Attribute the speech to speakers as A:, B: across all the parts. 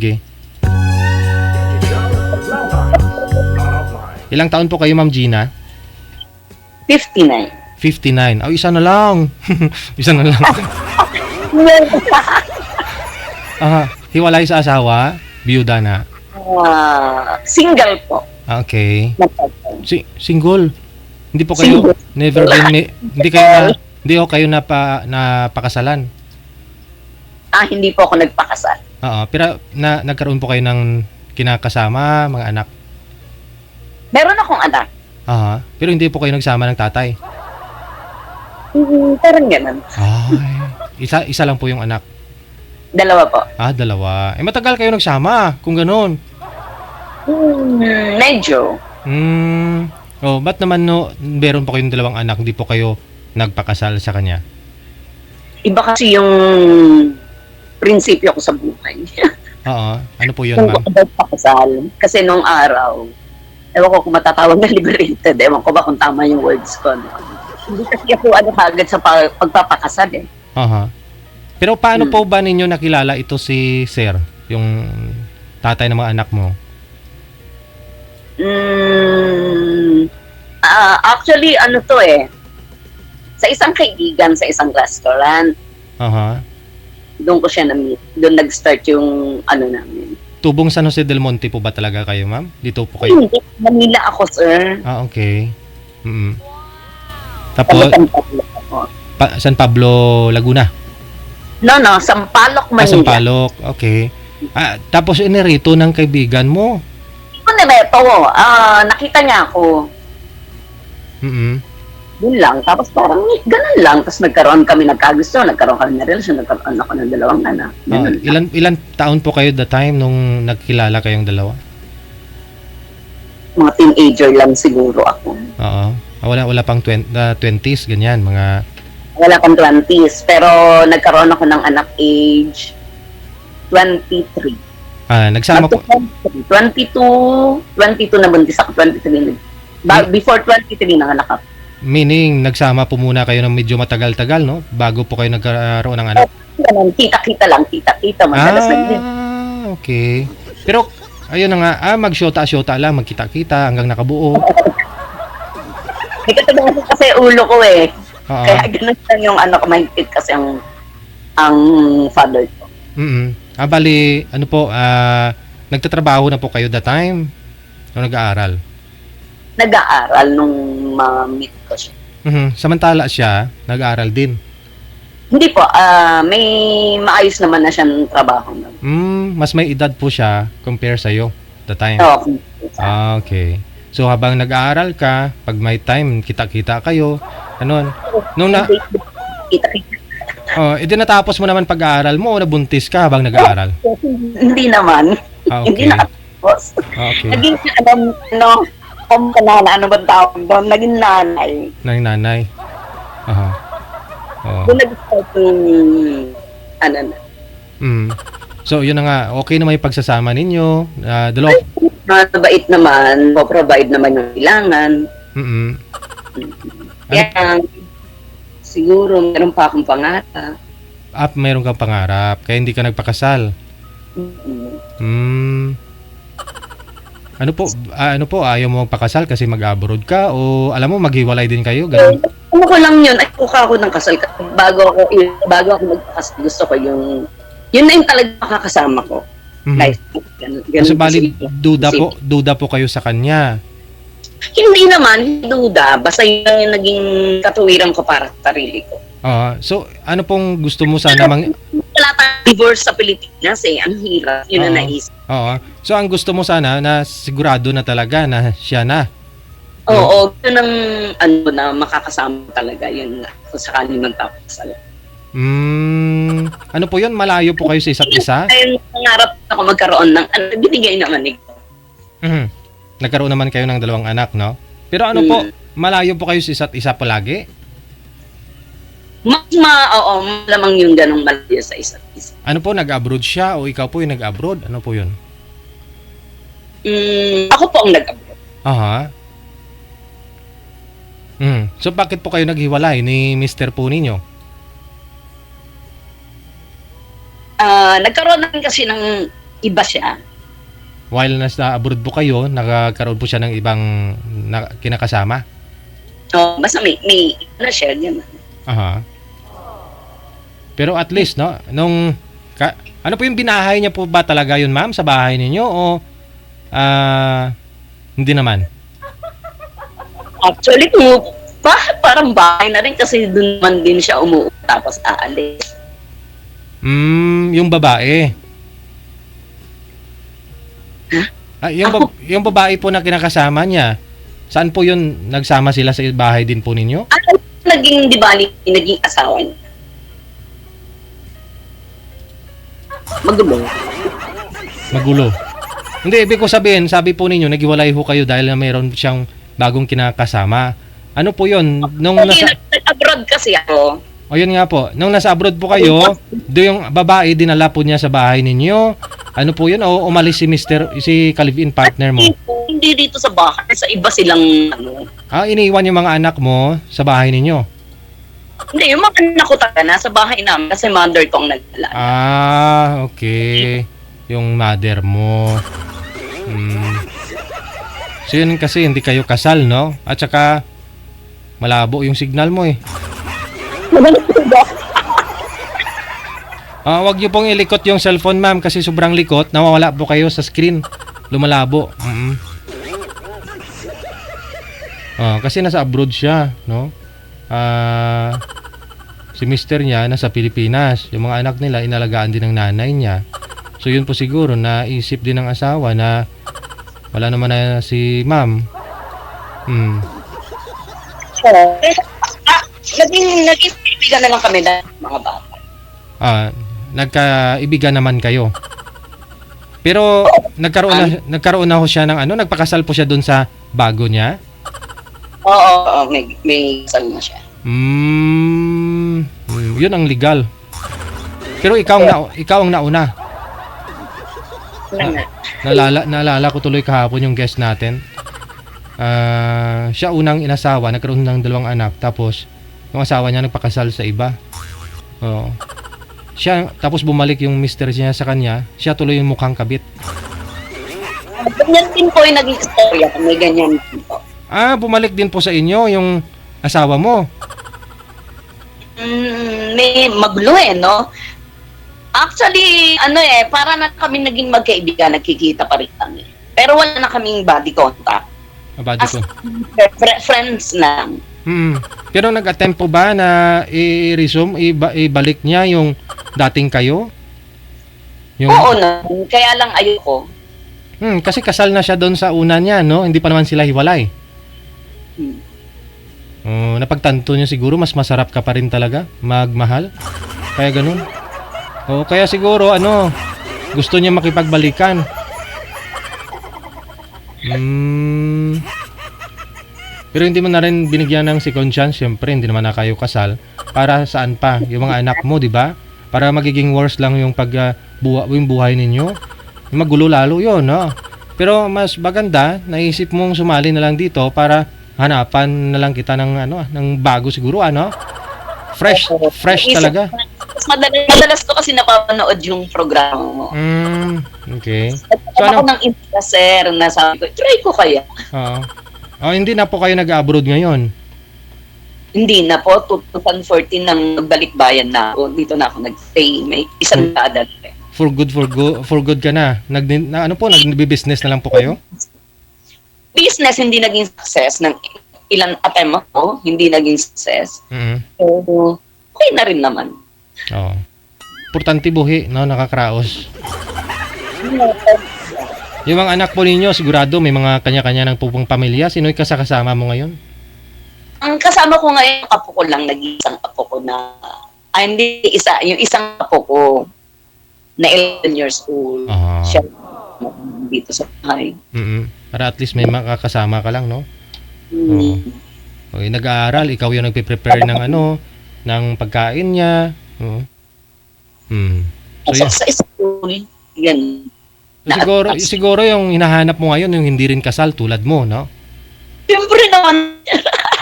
A: sige. Ilang taon po kayo, Ma'am Gina?
B: 59.
A: 59. Isa na lang. Isa na lang. Hiwalay sa asawa? Biyuda na?
B: Single po.
A: Okay. Single? Hindi po kayo,
B: Single.
A: never been, hindi ko kayo napakasalan?
B: Hindi po ako nagpakasal.
A: Oo, pero nagkaroon po kayo ng kinakasama, mga anak?
B: Meron akong anak.
A: Pero hindi po kayo nagsama ng tatay?
B: Parang ganun.
A: Ay, isa lang po yung anak?
B: Dalawa po.
A: Dalawa. Matagal kayo nagsama, kung ganun.
B: Medyo.
A: Ba't naman meron po kayong dalawang anak, hindi po kayo nagpakasal sa kanya?
B: Iba kasi yung prinsipyo ko sa buhay.
A: Ano po yun,
B: Kung
A: ma'am?
B: about pakasal. Kasi nung araw, ewan ko kung matatawag na liberated. Ewan ko ba kung tama yung words ko. No? Hindi kasi ako agad sa pagpapakasal eh.
A: Pero paano po ba ninyo nakilala ito si Sir, yung tatay ng mga anak mo?
B: Actually, ano to eh. Sa isang kaibigan, sa isang restaurant. Doon ko siya na-meet. Doon nag-start yung ano namin.
A: Tubong San Jose del Monte po ba talaga kayo, ma'am? Dito po kayo?
B: Hindi, Manila ako, sir.
A: Okay. Tapos,
B: San Pablo ako.
A: San Pablo, Laguna?
B: No, Sampaloc, Manila.
A: Sampaloc, okay. Tapos inirito ng kaibigan mo?
B: Neto, nakita niya ako. Yun lang. Tapos parang ganun lang. Tapos nagkaroon kami ng relasyon, nagkaroon ako ng dalawang anak.
A: Ilan taon po kayo the time nung nagkilala kayong dalawa?
B: Mga teenager lang siguro ako.
A: Wala pang 20s, ganyan, mga...
B: Wala pang 20s. Pero nagkaroon ako ng anak age 23.
A: Nagsama po...
B: 22 na buntis ako, 23. Before 23 nanganak ako.
A: Meaning, nagsama po muna kayo ng medyo matagal-tagal, no? Bago po kayo nagkaroon ng anak.
B: Kita-kita lang, kita-kita. Madalas
A: okay. Pero, ayun na nga, mag-shota-shota lang, magkita-kita hanggang nakabuo.
B: May katagalan kasi ulo ko eh. Kaya ganun lang yung ano ko, mahigpit kasi ang father ko.
A: Bali, ano po, nagtatrabaho na po kayo that time? O nag-aaral?
B: Nag-aaral nung ma-meet ko siya.
A: Samantala siya, nag-aaral din?
B: Hindi po, may maayos naman na siyang trabaho.
A: Mas may edad po siya compare sa'yo that time? Okay. So habang nag-aaral ka, pag may time, kita-kita kayo, ano?
B: Kita-kita.
A: Natapos mo naman pag-aaral mo o nabuntis ka habang nag-aaral?
B: Hindi naman.
A: Okay.
B: Hindi nakatapos.
A: Okay.
B: Naging, ano ba tawag doon? Naging nanay.
A: Naging nanay?
B: Doon nag-start yung,
A: So, yun na nga. Okay na may pagsasama ninyo.
B: Mabait naman. Provide naman yung kailangan. Kaya, siguro, meron pa akong pangarap.
A: Meron kang pangarap. Kaya hindi ka nagpakasal. Ano po, ayaw mo magpakasal kasi mag-abroad ka o alam mo, maghiwalay din kayo? Ganun?
B: Ano ko lang yun, ay kuka ako ng kasal. Bago ako magpakasal, gusto ko yun na yung talagang makakasama ko. Life.
A: Kasi bali, duda po kayo sa kanya.
B: Hindi naman, duda. Basta yun yung naging katuwiran ko para sa sarili ko.
A: So, ano pong gusto mo sana
B: wala tayong divorce sa Pilipinas eh. Ang hirap. Yun na naisip.
A: So, ang gusto mo sana na sigurado na talaga na siya na.
B: Oo. Yun ang na makakasama talaga. Yun na. Kung sakali magpapasal.
A: Ano po yun? Malayo po kayo sa isa't isa?
B: Ay, nangarap ako magkaroon ng binigay naman eh.
A: Nagkaroon naman kayo ng dalawang anak, no? Pero ano po, malayo po kayo sa isa't isa palagi?
B: Oo, malamang yung ganong malayo sa isa't isa.
A: Ano po, nag-abroad siya o ikaw po yung nag-abroad? Ano po yun?
B: Ako po ang nag-abroad.
A: So bakit po kayo naghiwalay ni Mr. po ninyo?
B: Nagkaroon naman kasi ng iba siya.
A: While nasa abroad po kayo, nakakaroon po siya ng ibang kinakasama?
B: Basta may ano siya, gano'n.
A: Aha. Pero at least, no, ano po yung binahay niya po ba talaga yun, ma'am, sa bahay ninyo? O, hindi naman?
B: Actually, parang bahay na rin kasi doon man din siya umuwi tapos aalis.
A: Yung babae. Yung babae po na kinakasama niya, saan po yun nagsama sila sa bahay din po ninyo?
B: Naging asawa niya.
A: Magulo. Hindi, ibig ko sabihin, sabi po ninyo, naghiwalay ho kayo dahil na mayroon siyang bagong kinakasama. Ano po yun?
B: Abroad kasi ako.
A: O yun nga po, nung nasa abroad po kayo, yung babae dinala po niya sa bahay ninyo. Ano po yun? O umalis si ka-live-in partner mo?
B: Hindi dito sa bahay, sa iba silang ano.
A: Iniiwan yung mga anak mo sa bahay ninyo?
B: Hindi, yung mga anak ko talaga nasa bahay namin kasi mother ko ang nagdala.
A: Okay. Yung mother mo. So yun kasi hindi kayo kasal, no? At saka malabo yung signal mo eh. Wag niyo pong ilikot yung cellphone, ma'am, kasi sobrang likot, nawawala po kayo sa screen. Lumalabo. Kasi nasa abroad siya, no? Si mister niya nasa Pilipinas. Yung mga anak nila inalagaan din ng nanay niya. So yun po siguro naisip din ng asawa na wala naman na si ma'am.
B: Naging ibigan na lang kami na mga bata.
A: Nagkaibigan naman kayo. Pero nagkaroon na ho siya ng nagpakasal po siya doon sa bago niya?
B: Oo, may kasal na siya.
A: Yun ang legal. Pero ikaw ang nauna. Naalala ko tuloy kahapon yung guest natin. Siya unang inasawa, nagkaroon ng 2 anak, tapos yung asawa niya nagpakasal sa iba. Siya, tapos bumalik yung mister niya sa kanya, siya tuloy yung mukhang kabit.
B: Ganyan din po yung naging istorya, may ganyan din po.
A: Bumalik din po sa inyo yung asawa mo.
B: May magulo no? Actually, para na kami naging magkaibigan, nagkikita pa rin kami. Pero wala na kaming body contact. Friends lang.
A: Pero nag-attempt po ba na i-resume, ibalik niya yung dating kayo?
B: Oo na, kaya lang ayoko.
A: Kasi kasal na siya doon sa una niya, no? Hindi pa naman sila hiwalay. Napagtanto niyo siguro mas masarap ka pa rin talaga magmahal. Kaya ganun. Kaya siguro gusto niya makipagbalikan. Pero hindi mo na rin binigyan ng second chance, syempre hindi naman na kayo kasal. Para saan pa? Yung mga anak mo, di ba? Para magiging worse lang yung yung buhay ninyo. Magulo lalo yun, no? Pero mas maganda, naisip mong sumali na lang dito para hanapan na lang kita ng bago siguro, Fresh talaga.
B: Madalas ko kasi napapanood yung programa mo.
A: Okay.
B: So, ako ng influencer na sabi ko, try ko kaya.
A: Hindi na po kayo nag-abroad ngayon?
B: Hindi na po. 2014 nang nagbalik bayan na ako. Dito na ako nag-stay. May isang kada.
A: For good ka na. Nagbi-business na lang po kayo?
B: Business hindi naging success. Ng ilang attempt ako, hindi naging success. So, okay na rin naman.
A: Importante buhi, no? Nakakraos. Yung mga anak po ninyo, sigurado may mga kanya-kanya ng pupong pamilya. Sino'y kasama mo ngayon?
B: Ang kasama ko ngayon, apo ko lang, nag-iisang apo ko na, hindi isa, yung isang apo ko na 11 years old. Siya dito sa bahay.
A: Para at least may makakasama ka lang, no? Okay, nag-aaral, ikaw yung nagpe-prepare ng pagkain niya. So,
B: sa school, yan.
A: Siguro yung hinahanap mo ngayon yung hindi rin kasal tulad mo, no?
B: Siyempre naman.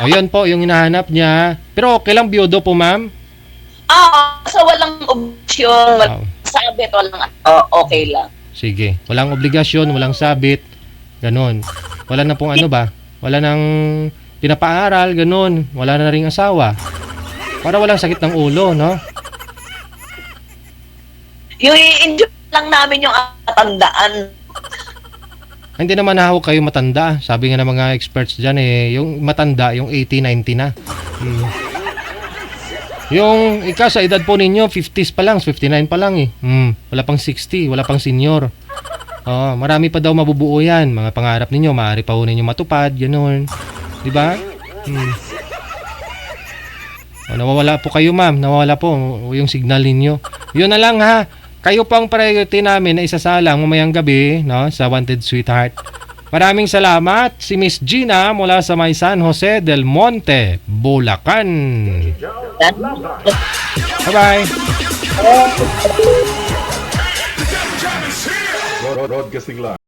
A: Yun po, yung hinahanap niya. Pero okay lang biyudo po, ma'am?
B: Sa walang opsyon, walang sabit, walang okay lang.
A: Sige. Walang obligasyon, walang sabit. Ganon. Wala na pong ano ba? Wala nang pinapaaral, ganon. Wala na ring asawa. Para walang sakit ng ulo, no?
B: Yung i-enjoy lang namin yung katandaan.
A: Hindi naman ako kayo matanda. Sabi nga ng mga experts dyan yung matanda, yung 80, 90 na. Yung sa edad po ninyo, 50s pa lang, 59 pa lang Wala pang 60, wala pang senior. Marami pa daw mabubuo yan. Mga pangarap ninyo, maaari pa ho ninyo matupad, gano'n. Diba? Nawawala po kayo, ma'am. Nawawala po yung signal ninyo. Yun na lang, ha. Kayo po ang priority namin na isasalang mamayang gabi, no, sa Wanted Sweetheart. Maraming salamat. Si Miss Gina mula sa may San Jose del Monte, Bulacan. Bye-bye.
C: Broadcasting Live.